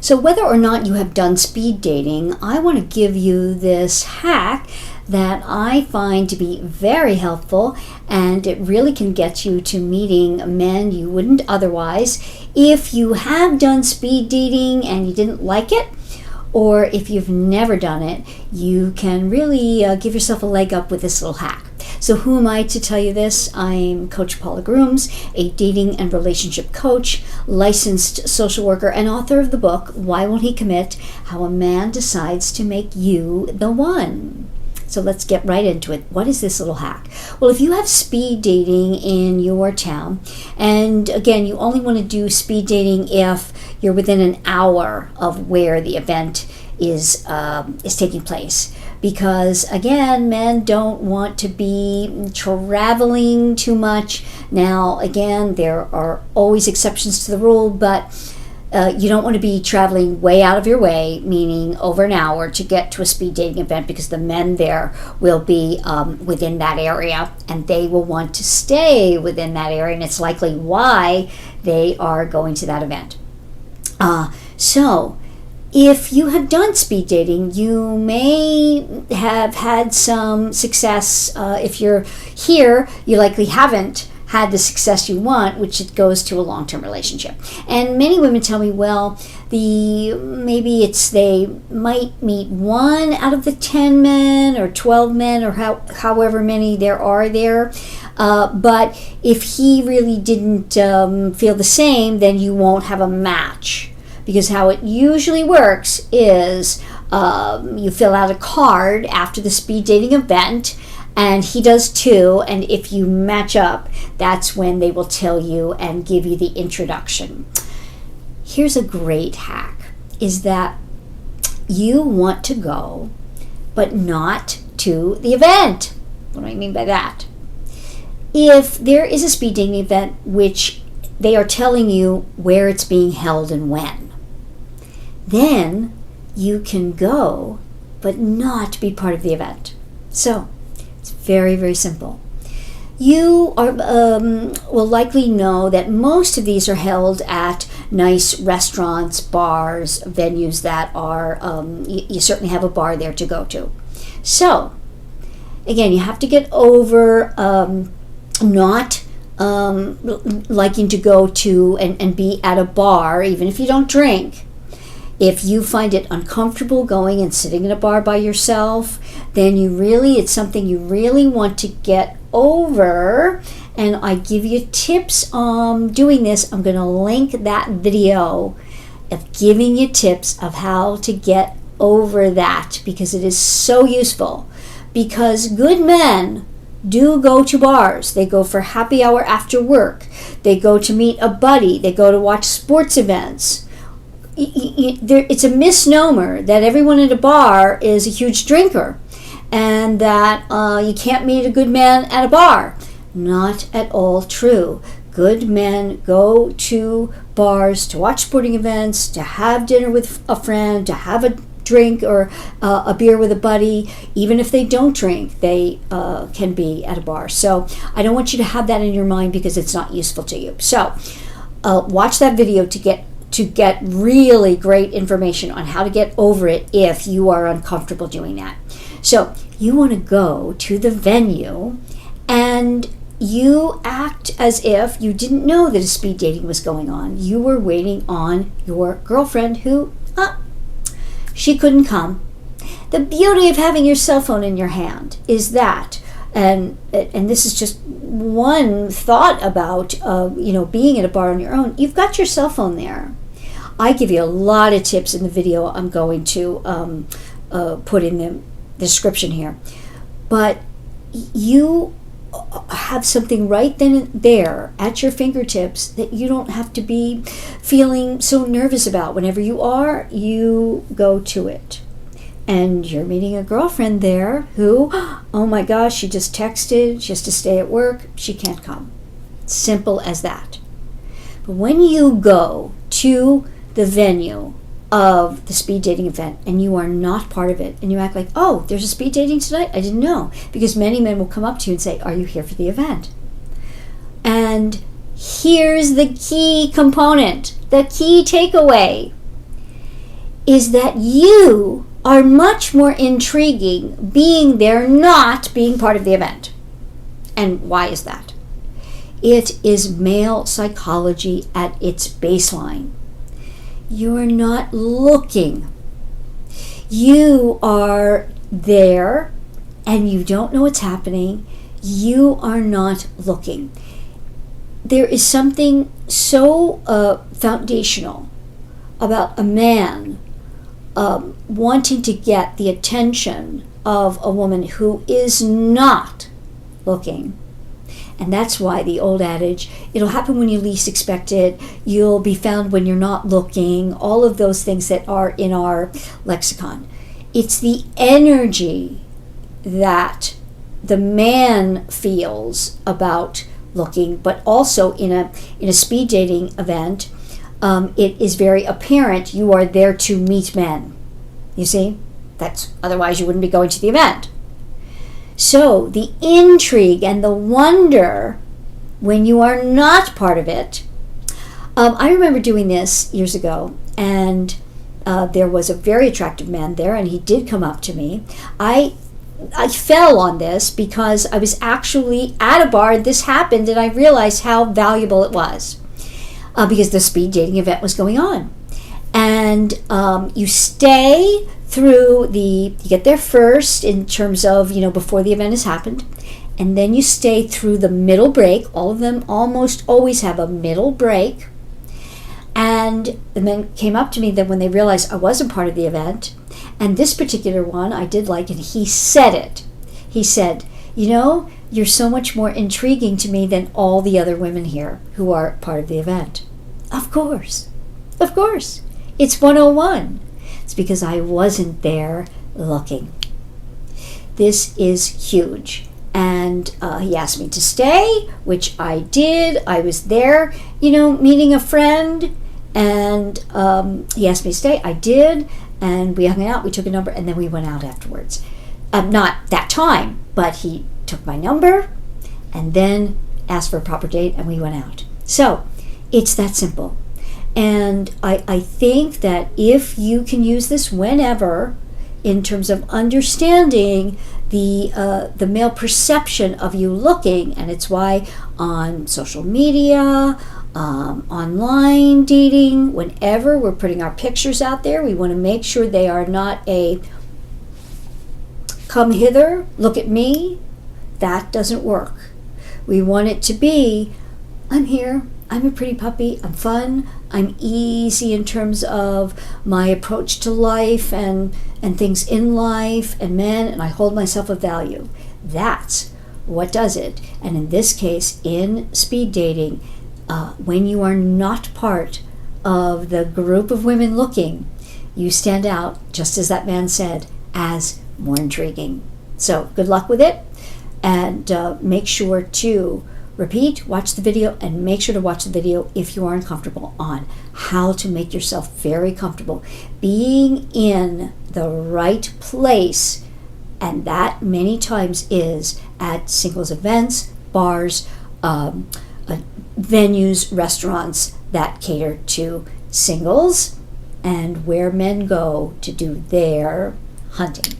So whether or not you have done speed dating, I want to give you this hack that I find to be very helpful, and it really can get you to meeting men you wouldn't otherwise. If you have done speed dating and you didn't like it, or if you've never done it, you can really give yourself a leg up with this little hack. So who am I to tell you this? I'm Coach Paula Grooms, a dating and relationship coach, licensed social worker, and author of the book, Why Won't He Commit? How a Man Decides to Make You the One. So let's get right into it. What is this little hack? Well, if you have speed dating in your town, and again, you only want to do speed dating if you're within an hour of where the event is taking place. Because again, men don't want to be traveling too much. Now, again, there are always exceptions to the rule, but you don't want to be traveling way out of your way, meaning over an hour, to get to a speed dating event, because the men there will be within that area, and they will want to stay within that area, and it's likely why they are going to that event. So if you have done speed dating, you may have had some success. If you're here, you likely haven't had the success you want, which it goes to a long-term relationship. And many women tell me, well, maybe they might meet 1 out of the 10 men or 12 men or however many there are there. But if he really didn't feel the same, then you won't have a match. Because how it usually works is you fill out a card after the speed dating event, and he does too, and if you match up, that's when they will tell you and give you the introduction. Here's a great hack, is that you want to go, but not to the event. What do I mean by that? If there is a speed dating event which they are telling you where it's being held and when, then you can go, but not be part of the event. So, it's very, very simple. You will likely know that most of these are held at nice restaurants, bars, venues that are, you certainly have a bar there to go to. So, again, you have to get over not liking to go to and be at a bar, even if you don't drink. If you find it uncomfortable going and sitting in a bar by yourself, then it's something you really want to get over. And I give you tips on doing this. I'm going to link that video of giving you tips of how to get over that, because it is so useful. Because good men do go to bars. They go for happy hour after work. They go to meet a buddy. They go to watch sports events. It's a misnomer that everyone at a bar is a huge drinker, and that you can't meet a good man at a bar. Not at all true. Good men go to bars to watch sporting events, to have dinner with a friend, to have a drink or a beer with a buddy. Even if they don't drink, they can be at a bar. So I don't want you to have that in your mind, because it's not useful to you. So watch that video to get really great information on how to get over it if you are uncomfortable doing that. So you want to go to the venue, and you act as if you didn't know that a speed dating was going on. You were waiting on your girlfriend who, she couldn't come. The beauty of having your cell phone in your hand is that, and this is just one thought about being at a bar on your own. You've got your cell phone there. I give you a lot of tips in the video I'm going to put in the description here. But you have something right then and there at your fingertips that you don't have to be feeling so nervous about. Whenever you are, you go to it. And you're meeting a girlfriend there who, oh my gosh, she just texted, she has to stay at work, she can't come. Simple as that. But when you go to the venue of the speed dating event and you are not part of it, and you act like, oh, there's a speed dating tonight? I didn't know. Because many men will come up to you and say, are you here for the event? And here's the key component, the key takeaway. is that you are much more intriguing being there, not being part of the event. And why is that? It is male psychology at its baseline. You're not looking. You are there and you don't know what's happening. You are not looking. There is something so foundational about a man wanting to get the attention of a woman who is not looking. And that's why the old adage, it'll happen when you least expect it, you'll be found when you're not looking, all of those things that are in our lexicon. It's the energy that the man feels about looking, but also in a speed dating event, it is very apparent you are there to meet men. You see? Otherwise you wouldn't be going to the event. So the intrigue and the wonder when you are not part of it. I remember doing this years ago, and there was a very attractive man there, and he did come up to me. I fell on this because I was actually at a bar, and this happened, and I realized how valuable it was because the speed dating event was going on. And you stay through you get there first in terms of, before the event has happened, and then you stay through the middle break. All of them almost always have a middle break. And the men came up to me then when they realized I wasn't part of the event. And this particular one I did like, and he said it. He said, you're so much more intriguing to me than all the other women here who are part of the event. Of course. It's 101. It's because I wasn't there looking. This is huge. And he asked me to stay, which I did. I was there, meeting a friend. And he asked me to stay. I did. And we hung out. We took a number. And then we went out afterwards. Not that time, but he took my number and then asked for a proper date. And we went out. So it's that simple. And I think that if you can use this whenever, in terms of understanding the male perception of you looking, and it's why on social media, online dating, whenever we're putting our pictures out there, we want to make sure they are not a come hither, look at me. That doesn't work. We want it to be, I'm here. I'm a pretty puppy, I'm fun, I'm easy in terms of my approach to life and things in life and men, and I hold myself of value. That's what does it. And in this case, in speed dating, when you are not part of the group of women looking, you stand out, just as that man said, as more intriguing. So good luck with it, and make sure to repeat, watch the video, and make sure to watch the video if you are uncomfortable on how to make yourself very comfortable being in the right place. And that many times is at singles events, bars, venues, restaurants that cater to singles, and where men go to do their hunting.